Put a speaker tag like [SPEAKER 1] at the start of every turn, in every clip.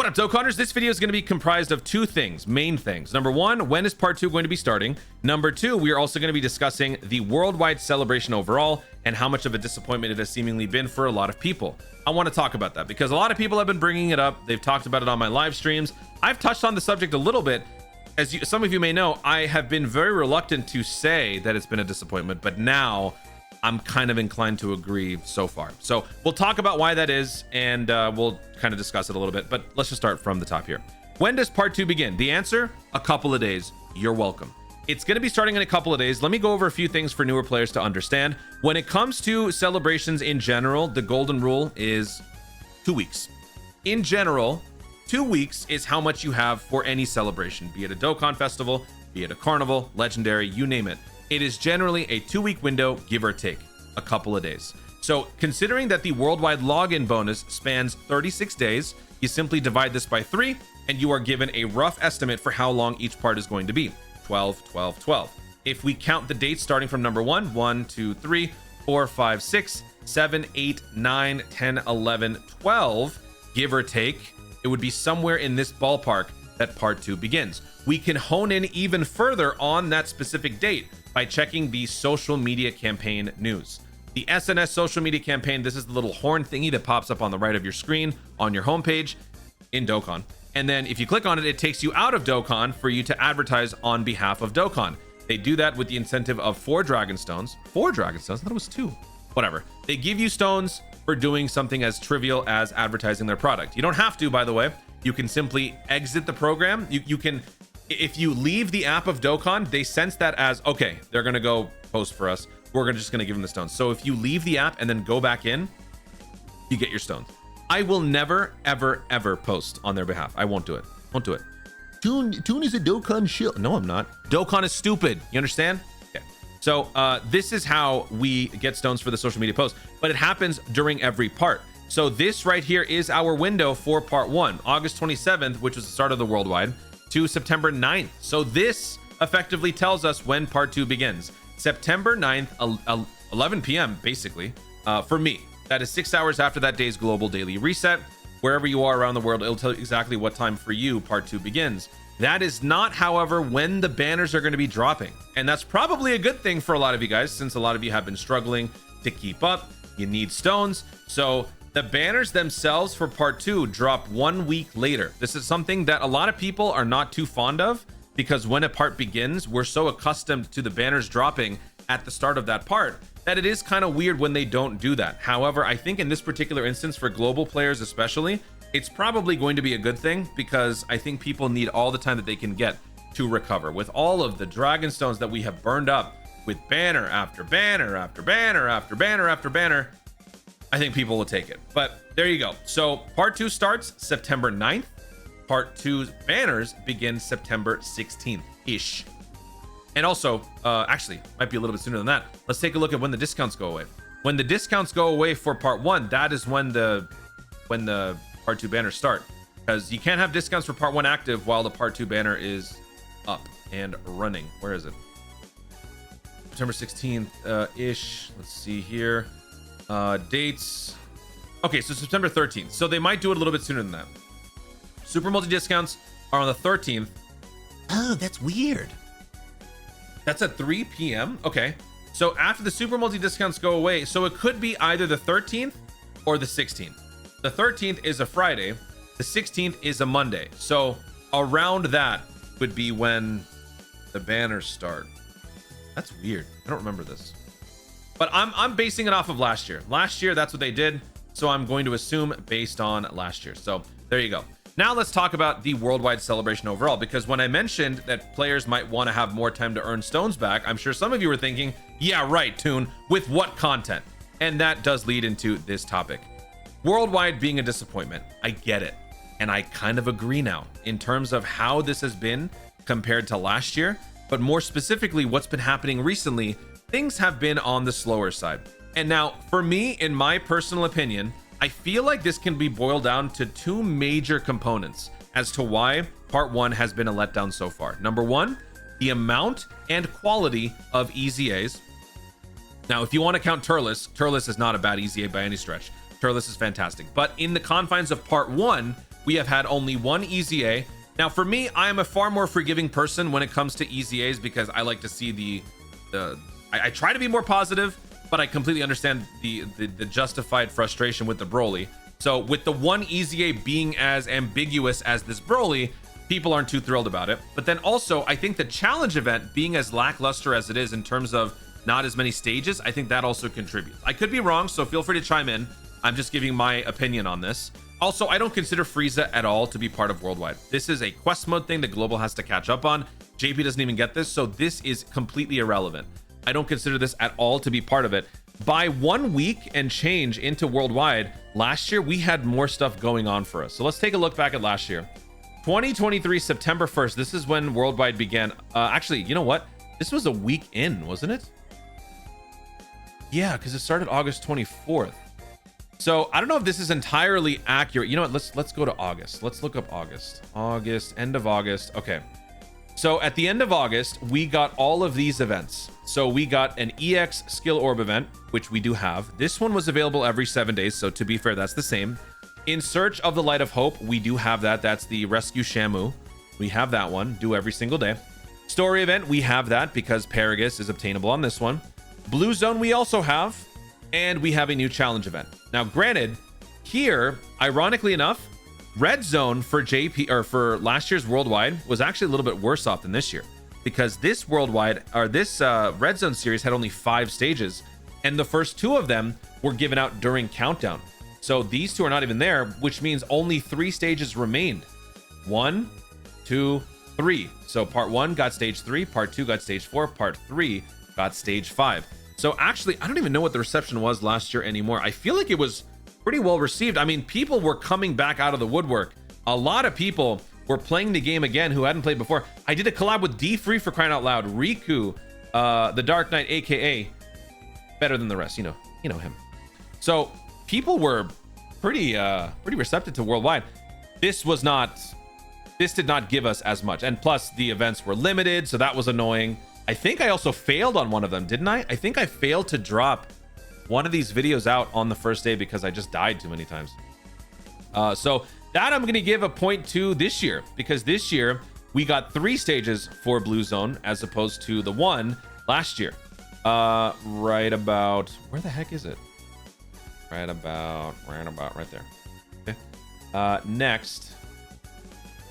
[SPEAKER 1] What up, Dokkaners? This video is going to be comprised of two things, main things. Number one, when is part 2 going to be starting? Number two, we are also going to be discussing the worldwide celebration overall and how much of a disappointment it has seemingly been for a lot of people. I want to talk about that because a lot of people have been bringing it up. They've talked about it on my live streams. I've touched on the subject a little bit. As some of you may know, I have been very reluctant to say that it's been a disappointment, but now I'm kind of inclined to agree so far. So we'll talk about why that is, and we'll kind of discuss it a little bit, but let's just start from the top here. When does part 2 begin? The answer, a couple of days. You're welcome. It's going to be starting in a couple of days. Let me go over a few things for newer players to understand. When it comes to celebrations in general, the golden rule is 2 weeks. In general, 2 weeks is how much you have for any celebration, be it a Dokkan festival, be it a carnival, legendary, you name it. It is generally a 2-week window, give or take a couple of days. So considering that the worldwide login bonus spans 36 days, you simply divide this by 3 and you are given a rough estimate for how long each part is going to be. 12, 12, 12. If we count the dates starting from number 1, 1, 2, 3, 4, 5, 6, 7, 8, 9, 10, 11, 12, give or take, it would be somewhere in this ballpark that part 2 begins. We can hone in even further on that specific date by checking the social media campaign news. The SNS social media campaign, this is the little horn thingy that pops up on the right of your screen on your homepage in Dokkan. And then if you click on it, it takes you out of Dokkan for you to advertise on behalf of Dokkan. They do that with the incentive of 4 Dragon Stones. 4 Dragon Stones? I thought it was 2. Whatever. They give you stones for doing something as trivial as advertising their product. You don't have to, by the way. You can simply exit the program. You can, if you leave the app of Dokkan, they sense that as, okay, they're going to go post for us. We're just going to give them the stones. So if you leave the app and then go back in, you get your stones. I will never, ever, ever post on their behalf. I won't do it. Won't do it. Toon is a Dokkan shill. No, I'm not. Dokkan is stupid. You understand? Okay. So this is how we get stones for the social media post, but it happens during every part. So this right here is our window for part 1, August 27th, which was the start of the worldwide, to September 9th. So this effectively tells us when part 2 begins. September 9th, 11 p.m. basically, for me. That is 6 hours after that day's global daily reset. Wherever you are around the world, it'll tell you exactly what time for you part 2 begins. That is not, however, when the banners are going to be dropping. And that's probably a good thing for a lot of you guys, since a lot of you have been struggling to keep up. You need stones. So the banners themselves for part 2 drop 1 week later. This is something that a lot of people are not too fond of, because when a part begins, we're so accustomed to the banners dropping at the start of that part that it is kind of weird when they don't do that. However, I think in this particular instance, for global players especially, it's probably going to be a good thing, because I think people need all the time that they can get to recover. With all of the Dragon Stones that we have burned up with banner after banner after banner after banner after banner, I think people will take it. But there you go. So part 2 starts September 9th. Part 2's banners begin September 16th-ish. And also, actually, might be a little bit sooner than that. Let's take a look at when the discounts go away. When the discounts go away for part 1, that is when the part 2 banners start. Because you can't have discounts for part 1 active while the part 2 banner is up and running. Where is it? September 16th-ish. Let's see here. Dates. Okay, so September 13th. So they might do it a little bit sooner than that. Super multi discounts are on the 13th. Oh, that's weird. That's at 3 p.m. Okay. So after the super multi discounts go away, so it could be either the 13th or the 16th. The 13th is a Friday. The 16th is a Monday. So around that would be when the banners start. That's weird. I don't remember this. But I'm basing it off of last year. Last year, that's what they did. So I'm going to assume based on last year. So there you go. Now let's talk about the worldwide celebration overall, because when I mentioned that players might want to have more time to earn stones back, I'm sure some of you were thinking, yeah, right, Toon, with what content? And that does lead into this topic. Worldwide being a disappointment. I get it. And I kind of agree now in terms of how this has been compared to last year, but more specifically, what's been happening recently, things have been on the slower side. And now for me, in my personal opinion, I feel like this can be boiled down to 2 major components as to why part 1 has been a letdown so far. Number 1, the amount and quality of EZAs. Now, if you want to count Turles is not a bad EZA by any stretch. Turles is fantastic. But in the confines of part 1, we have had only one EZA. Now, for me, I am a far more forgiving person when it comes to EZAs because I like to see I try to be more positive, but I completely understand the justified frustration with the Broly. So with the one EZA being as ambiguous as this Broly, people aren't too thrilled about it. But then also, I think the challenge event being as lackluster as it is in terms of not as many stages, I think that also contributes. I could be wrong, so feel free to chime in. I'm just giving my opinion on this. Also, I don't consider Frieza at all to be part of Worldwide. This is a quest mode thing that Global has to catch up on. JP doesn't even get this, so this is completely irrelevant. I don't consider this at all to be part of it. By 1 week and change into Worldwide, last year we had more stuff going on for us. So let's take a look back at last year. 2023, September 1st. This is when Worldwide began. Actually, you know what? This was a week in, wasn't it? Yeah, because it started August 24th. So I don't know if this is entirely accurate. You know what? Let's go to August. Let's look up August. August, end of August. Okay. So at the end of August, we got all of these events. So we got an EX Skill Orb event, which we do have. This one was available every 7 days. So to be fair, that's the same. In Search of the Light of Hope, we do have that. That's the Rescue Shamu. We have that one, do every single day. Story event, we have that because Paragus is obtainable on this one. Blue Zone, we also have. And we have a new challenge event. Now, granted, here, ironically enough, Red Zone for JP or for last year's Worldwide was actually a little bit worse off than this year because this Worldwide or this Red Zone series had only 5 stages, and the first 2 of them were given out during Countdown. So these 2 are not even there, which means only 3 stages remained. 1, 2, 3. So part 1 got stage 3, part 2 got stage 4, part 3 got stage 5. So actually, I don't even know what the reception was last year anymore. I feel like it was pretty well received. I mean, people were coming back out of the woodwork. A lot of people were playing the game again who hadn't played before. I did a collab with D3 for crying out loud. Riku, the Dark Knight, aka better than the rest. You know him. So people were pretty receptive to Worldwide. This did not give us as much, and plus the events were limited, so that was annoying. I think I also failed on one of them, didn't I? I think I failed to drop one of these videos out on the first day because I just died too many times. So that I'm going to give a point to this year, because this year we got 3 stages for Blue Zone as opposed to the 1 last year. Right about, where the heck is it? Right about right there. Okay. Next,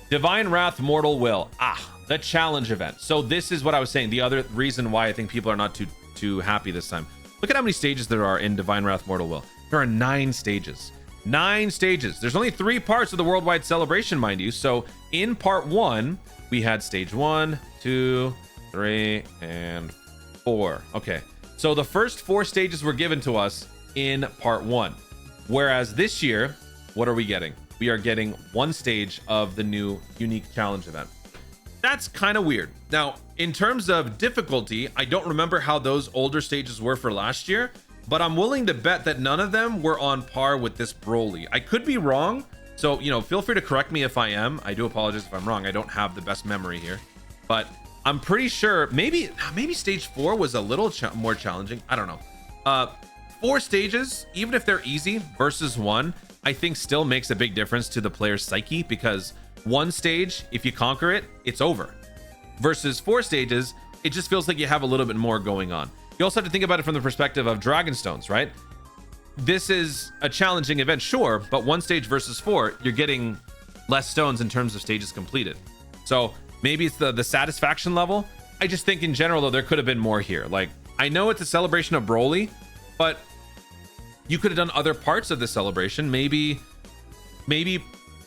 [SPEAKER 1] Divine Wrath, Mortal Will. The challenge event. So this is what I was saying. The other reason why I think people are not too happy this time. Look at how many stages there are in Divine Wrath, Mortal Will. There are 9 stages. 9 stages. There's only 3 parts of the worldwide celebration, mind you. So in part 1, we had stage 1, 2, 3, and 4. Okay. So the first 4 stages were given to us in part 1. Whereas this year, what are we getting? We are getting 1 stage of the new unique challenge event. That's kind of weird. Now, in terms of difficulty, I don't remember how those older stages were for last year, but I'm willing to bet that none of them were on par with this Broly. I could be wrong, so, feel free to correct me if I am. I do apologize if I'm wrong. I don't have the best memory here, but I'm pretty sure maybe stage 4 was a little more challenging. I don't know. 4 stages, even if they're easy versus 1, I think still makes a big difference to the player's psyche, because 1 stage, if you conquer it, it's over. Versus 4 stages, it just feels like you have a little bit more going on. You also have to think about it from the perspective of Dragon Stones, right? This is a challenging event, sure, but 1 stage versus 4, you're getting less stones in terms of stages completed. So maybe it's the satisfaction level. I just think in general, though, there could have been more here. Like, I know it's a celebration of Broly, but you could have done other parts of the celebration. Maybe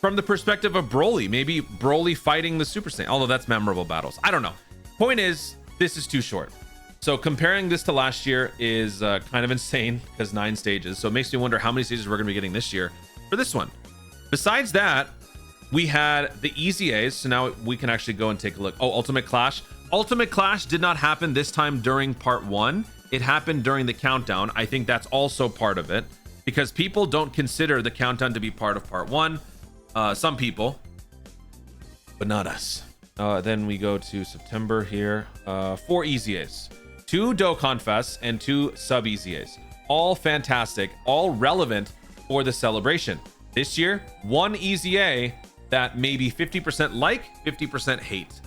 [SPEAKER 1] from the perspective of Broly, maybe Broly fighting the Super Saiyan, although that's memorable battles. I don't know. Point is, this is too short. So comparing this to last year is kind of insane, because 9 stages. So it makes me wonder how many stages we're going to be getting this year for this one. Besides that, we had the EZAs. So now we can actually go and take a look. Oh, Ultimate Clash. Ultimate Clash did not happen this time during part 1. It happened during the countdown. I think that's also part of it, because people don't consider the countdown to be part of part 1. Some people, but not us. Then we go to September here. 4 EZAs, 2 Dokkan Fests, and 2 sub EZAs. All fantastic, all relevant for the celebration. This year, 1 EZA that maybe 50% like, 50% hate.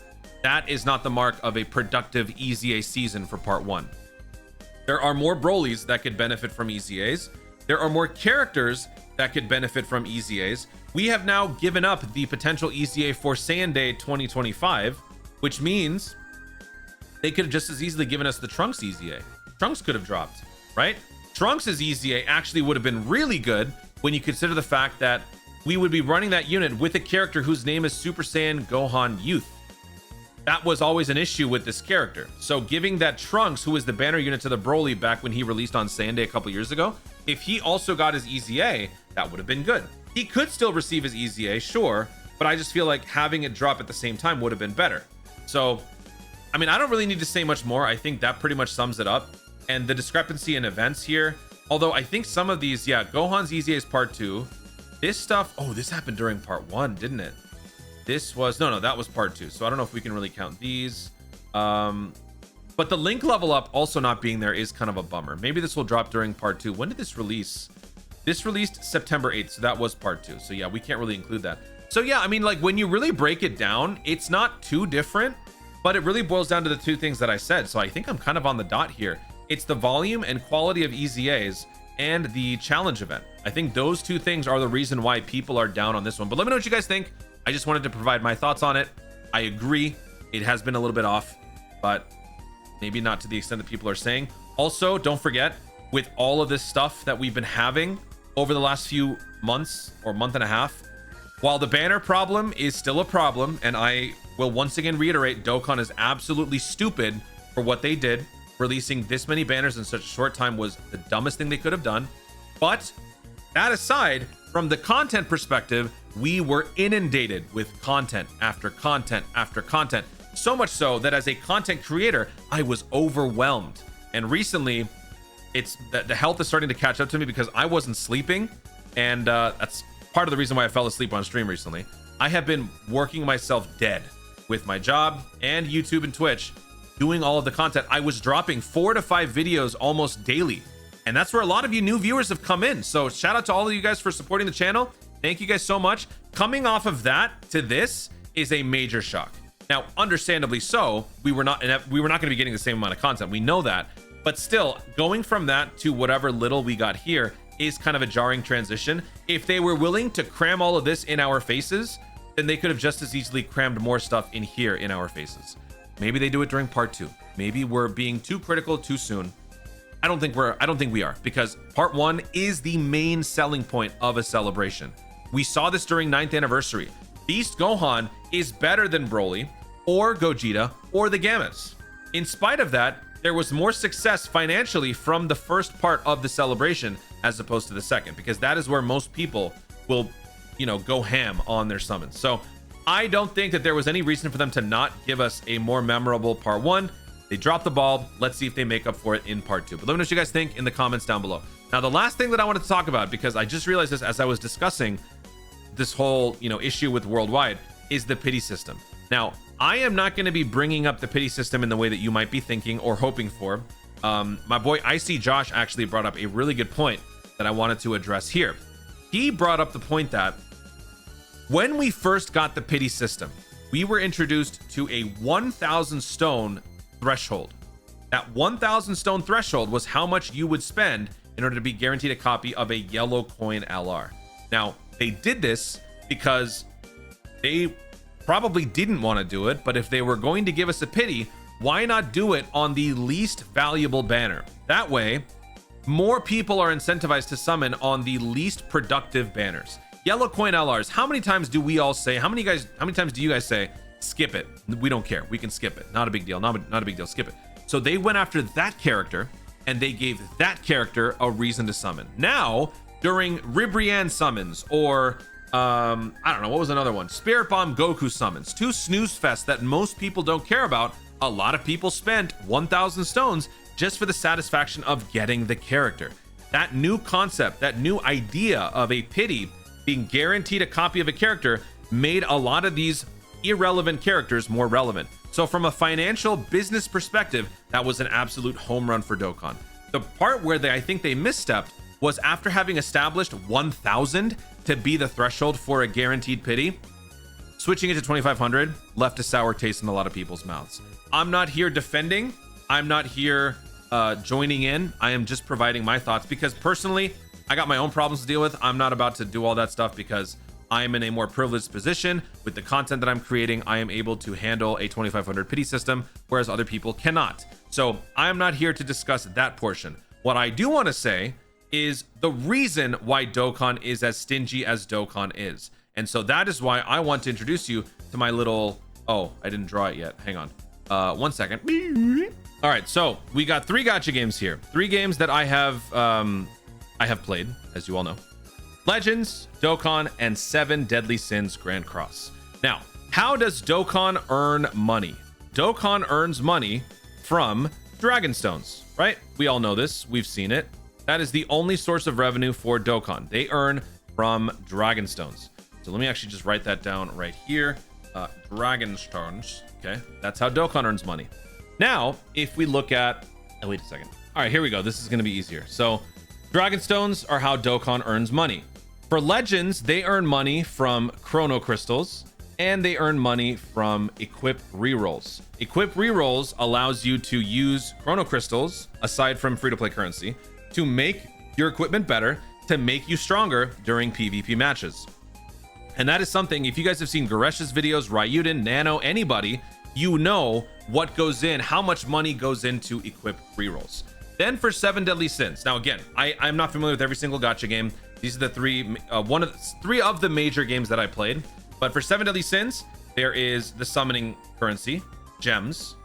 [SPEAKER 1] That is not the mark of a productive EZA season for part 1. There are more Brolys that could benefit from EZAs. There are more characters that could benefit from EZAs. We have now given up the potential EZA for Saiyan Day 2025, which means they could have just as easily given us the Trunks EZA. Trunks could have dropped, right? Trunks' EZA actually would have been really good when you consider the fact that we would be running that unit with a character whose name is Super Saiyan Gohan Youth. That was always an issue with this character. So giving that Trunks, who was the banner unit to the Broly back when he released on Saiyan Day a couple years ago, if he also got his EZA, that would have been good. He could still receive his EZA, sure, but I just feel like having it drop at the same time would have been better. So, I mean, I don't really need to say much more. I think that pretty much sums it up. And the discrepancy in events here, although I think some of these, yeah, Gohan's EZA is part 2. This stuff, oh, this happened during part 1, didn't it? This was, no, that was part 2. So I don't know if we can really count these. But the link level up also not being there is kind of a bummer. Maybe this will drop during part 2. When did this release? This released September 8th, so that was part 2. So yeah, we can't really include that. So yeah, I mean, like when you really break it down, it's not too different, but it really boils down to the two things that I said. So I think I'm kind of on the dot here. It's the volume and quality of EZAs and the challenge event. I think those two things are the reason why people are down on this one. But let me know what you guys think. I just wanted to provide my thoughts on it. I agree. It has been a little bit off, but maybe not to the extent that people are saying. Also, don't forget, with all of this stuff that we've been having over the last few months or month and a half, while the banner problem is still a problem, and I will once again reiterate, Dokkan is absolutely stupid for what they did. Releasing this many banners in such a short time was the dumbest thing they could have done. But that aside, from the content perspective, we were inundated with content after content after content. So much so that as a content creator, I was overwhelmed. And recently, it's the health is starting to catch up to me because I wasn't sleeping. And that's part of the reason why I fell asleep on stream recently. I have been working myself dead with my job and YouTube and Twitch, doing all of the content. I was dropping 4 to 5 videos almost daily. And that's where a lot of you new viewers have come in. So shout out to all of you guys for supporting the channel. Thank you guys so much. Coming off of that to this is a major shock. Now, understandably so, we were not going to be getting the same amount of content. We know that. But still, going from that to whatever little we got here is kind of a jarring transition. If they were willing to cram all of this in our faces, then they could have just as easily crammed more stuff in here in our faces. Maybe they do it during part 2. Maybe we're being too critical too soon. I don't think we are, because part 1 is the main selling point of a celebration. We saw this during 9th anniversary. Beast Gohan is better than Broly or Gogeta or the Gammas. In spite of that, there was more success financially from the first part of the celebration as opposed to the second, because that is where most people will, go ham on their summons. So I don't think that there was any reason for them to not give us a more memorable part 1. They dropped the ball. Let's see if they make up for it in part 2. But let me know what you guys think in the comments down below. Now, the last thing that I wanted to talk about, because I just realized this as I was discussing this whole, issue with Worldwide, is the pity system. Now, I am not going to be bringing up the pity system in the way that you might be thinking or hoping for. My boy Icy Josh actually brought up a really good point that I wanted to address here. He brought up the point that when we first got the pity system, we were introduced to a 1,000 stone threshold. That 1,000 stone threshold was how much you would spend in order to be guaranteed a copy of a yellow coin LR. Now, they did this because they probably didn't want to do it, but if they were going to give us a pity, why not do it on the least valuable banner? That way, more people are incentivized to summon on the least productive banners. Yellow coin LRs, how many times do we all say, how many times do you guys say, skip it? We don't care. We can skip it. Not a big deal. Not a big deal. Skip it. So they went after that character and they gave that character a reason to summon. Now, during Ribrianne summons or I don't know, what was another one? Spirit Bomb Goku summons. 2 snooze fests that most people don't care about. A lot of people spent 1,000 stones just for the satisfaction of getting the character. That new concept, that new idea of a pity being guaranteed a copy of a character made a lot of these irrelevant characters more relevant. So from a financial business perspective, that was an absolute home run for Dokkan. The part where I think they misstepped was after having established 1,000 to be the threshold for a guaranteed pity, switching it to 2,500 left a sour taste in a lot of people's mouths. I'm not here defending. I'm not here joining in. I am just providing my thoughts because personally, I got my own problems to deal with. I'm not about to do all that stuff because I am in a more privileged position with the content that I'm creating. I am able to handle a 2,500 pity system, whereas other people cannot. So I am not here to discuss that portion. What I do want to say is the reason why Dokkan is as stingy as Dokkan is. And so that is why I want to introduce you to my little, oh, I didn't draw it yet. Hang on. 1 second. All right, so we got 3 gacha games here. 3 games that I have played, as you all know. Legends, Dokkan, and 7 Deadly Sins Grand Cross. Now, how does Dokkan earn money? Dokkan earns money from Dragon Stones, right? We all know this. We've seen it. That is the only source of revenue for Dokkan. They earn from Dragon Stones. So let me actually just write that down right here. Dragon Stones. Okay, that's how Dokkan earns money. Now, if we look at... Oh, wait a second. All right, here we go. This is going to be easier. So Dragon Stones are how Dokkan earns money. For Legends, they earn money from Chrono Crystals, and they earn money from Equip Rerolls. Equip Rerolls allows you to use Chrono Crystals, aside from free-to-play currency, to make your equipment better, to make you stronger during PvP matches. And that is something, if you guys have seen Garesh's videos, Ryuden, Nano, anybody, you know what goes in, how much money goes into Equip Rerolls. Then for 7 Deadly Sins. Now again, I'm not familiar with every single gacha game. These are the 3 of the major games that I played. But for 7 Deadly Sins, there is the summoning currency, gems.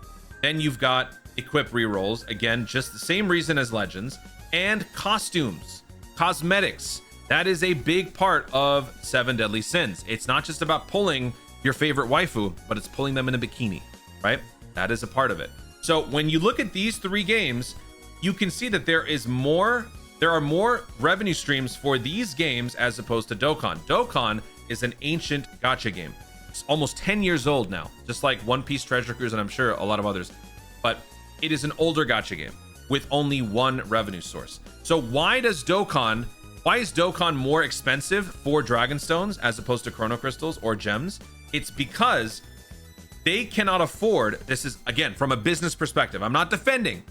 [SPEAKER 1] Then you've got Equip Rerolls, again, just the same reason as Legends, and costumes, cosmetics. That is a big part of 7 Deadly Sins. It's not just about pulling your favorite waifu, but it's pulling them in a bikini, right? That is a part of it. So when you look at these 3 games, you can see that there are more revenue streams for these games as opposed to Dokkan. Dokkan is an ancient gacha game. It's almost 10 years old now, just like One Piece Treasure Cruise and I'm sure a lot of others. But it is an older gacha game with only 1 revenue source. So why is Dokkan more expensive for Dragon Stones as opposed to Chrono Crystals or gems? It's because they cannot afford, this is again from a business perspective, I'm not defending,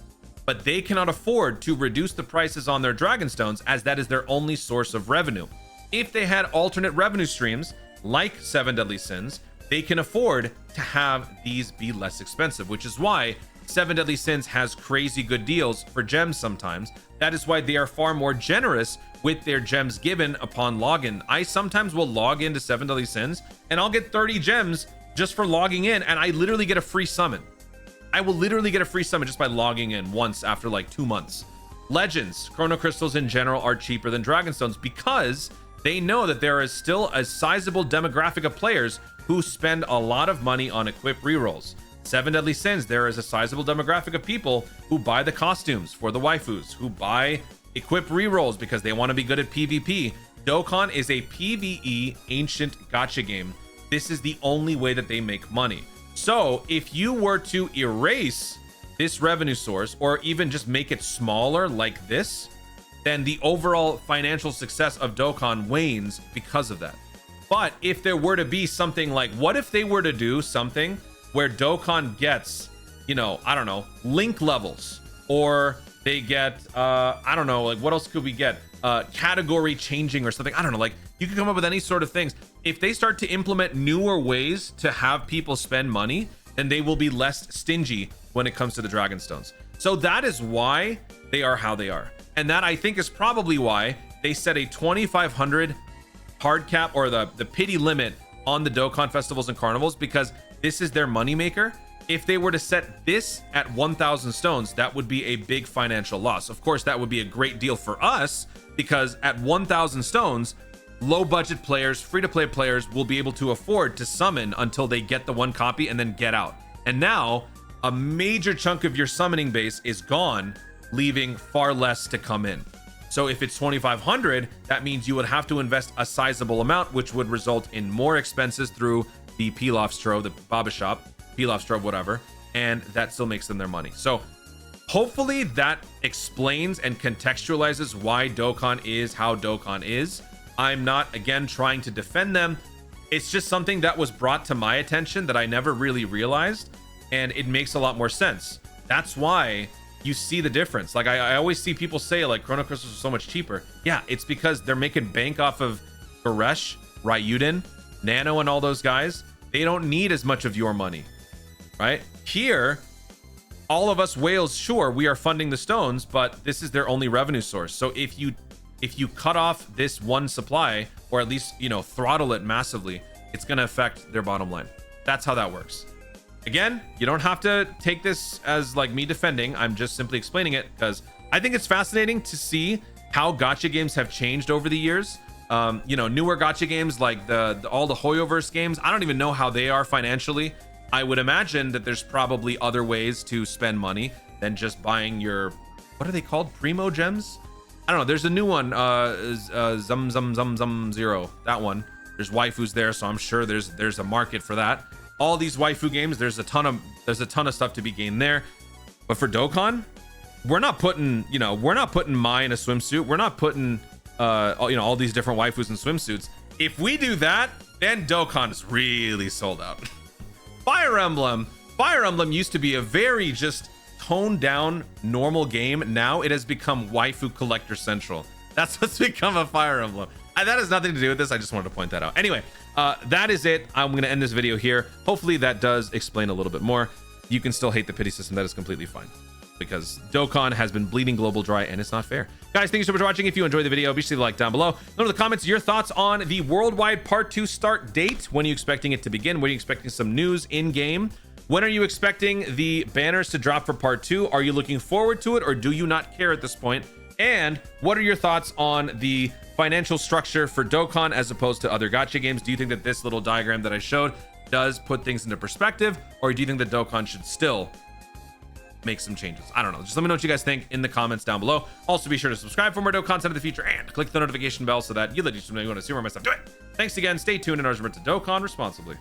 [SPEAKER 1] but they cannot afford to reduce the prices on their Dragon Stones as that is their only source of revenue. If they had alternate revenue streams like 7 Deadly Sins, they can afford to have these be less expensive, which is why 7 Deadly Sins has crazy good deals for gems sometimes. That is why they are far more generous with their gems given upon login. I sometimes will log into 7 Deadly Sins and I'll get 30 gems just for logging in, and I literally get a free summon. I will literally get a free summon just by logging in once after like 2 months. Legends, Chrono Crystals in general are cheaper than Dragon Stones because they know that there is still a sizable demographic of players who spend a lot of money on Equip Rerolls. 7 Deadly Sins, there is a sizable demographic of people who buy the costumes for the waifus, who buy Equip Rerolls because they want to be good at PvP. Dokkan is a PvE ancient gacha game. This is the only way that they make money. So if you were to erase this revenue source or even just make it smaller like this, then the overall financial success of Dokkan wanes because of that. But if there were to be something like, what if they were to do something where Dokkan gets, you know, I don't know, link levels, or they get, I don't know, like what else could we get? Category changing or something. I don't know, like you can come up with any sort of things. If they start to implement newer ways to have people spend money, then they will be less stingy when it comes to the Dragon Stones. So that is why they are how they are. And that I think is probably why they set a 2,500 hard cap or the pity limit on the Dokkan festivals and carnivals, because this is their moneymaker. If they were to set this at 1,000 stones, that would be a big financial loss. Of course, that would be a great deal for us because at 1,000 stones, low budget players, free-to-play players will be able to afford to summon until they get the 1 copy and then get out. And now a major chunk of your summoning base is gone, leaving far less to come in. So if it's 2,500, that means you would have to invest a sizable amount, which would result in more expenses through the Pilaf Stro, the Baba Shop, Pilaf Stro, whatever, and that still makes them their money. So hopefully that explains and contextualizes why Dokkan is how Dokkan is. I'm not, again, trying to defend them. It's just something that was brought to my attention that I never really realized, and it makes a lot more sense. That's why you see the difference. Like I always see people say like Chrono Crystals are so much cheaper. Yeah, it's because they're making bank off of Goresh, Ryuden, Nano, and all those guys. They don't need as much of your money, right? Here, all of us whales, sure, we are funding the stones, but this is their only revenue source. So if you cut off this one supply, or at least, you know, throttle it massively, it's going to affect their bottom line. That's how that works. Again, you don't have to take this as like me defending. I'm just simply explaining it because I think it's fascinating to see how gacha games have changed over the years. You know, newer gacha games like all the Hoyoverse games, I don't even know how they are financially. I would imagine that there's probably other ways to spend money than just buying your, what are they called? Primo gems? I don't know. There's a new one, Zum Zero. That one. There's waifus there, so I'm sure there's a market for that. All these waifu games, there's a ton of stuff to be gained there. But for Dokkan, we're not putting Mai in a swimsuit. We're not putting all these different waifus in swimsuits. If we do that, then Dokkan is really sold out. Fire Emblem used to be a very just toned down normal game. Now it has become waifu collector central. That's what's become a Fire Emblem. That has nothing to do with this. I just wanted to point that out. Anyway, that is it. I'm going to end this video here. Hopefully that does explain a little bit more. You can still hate the pity system. That is completely fine, because Dokkan has been bleeding global dry and it's not fair. Guys, thank you so much for watching. If you enjoyed the video, be sure to like down below. Let me know in the comments your thoughts on the worldwide part 2 start date. When are you expecting it to begin? When are you expecting some news in game? When are you expecting the banners to drop for part 2? Are you looking forward to it, or do you not care at this point? And what are your thoughts on the financial structure for Dokkan as opposed to other gacha games? Do you think that this little diagram that I showed does put things into perspective, or do you think that Dokkan should still make some changes? I don't know. Just let me know what you guys think in the comments down below. Also, be sure to subscribe for more Dokkan content in the future and click the notification bell so that you let you know when I see more of my stuff. Do it. Thanks again. Stay tuned, and remember to Dokkan responsibly.